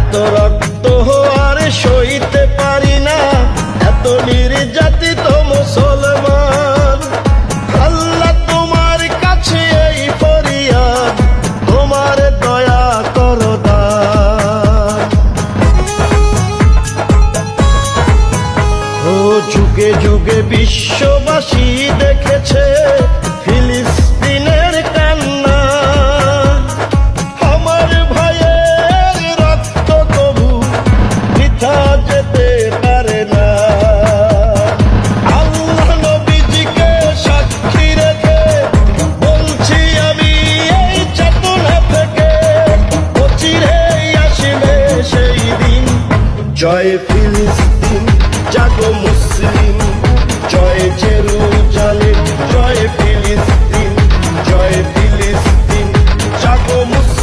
এত রক্ত আর সইতে পারি না, এত নির্যাতিত মুসলমান। আল্লাহ তোমার কাছে এই ফরিয়াদ, তোমার দয়া করো দান। ও যুগে যুগে বিশ্ববাসী দেখেছে ফিলিস্তিনের কান্না, আমার ভাইয়ের রক্ত তবু বৃথা যেতে পারে না। আল্লাহ নবীজিকে সাক্ষী রেখে বলছি আমি এই চেতনা থেকে, অচিরেই আসবে সেই দিন। জয় ফিলিস্তিন, জাগো মুসলিম, জয় জেরুজালেম, জয় ফিলিস্তিন, জয় ফিলিস্তিন, জাগো মুসলিম।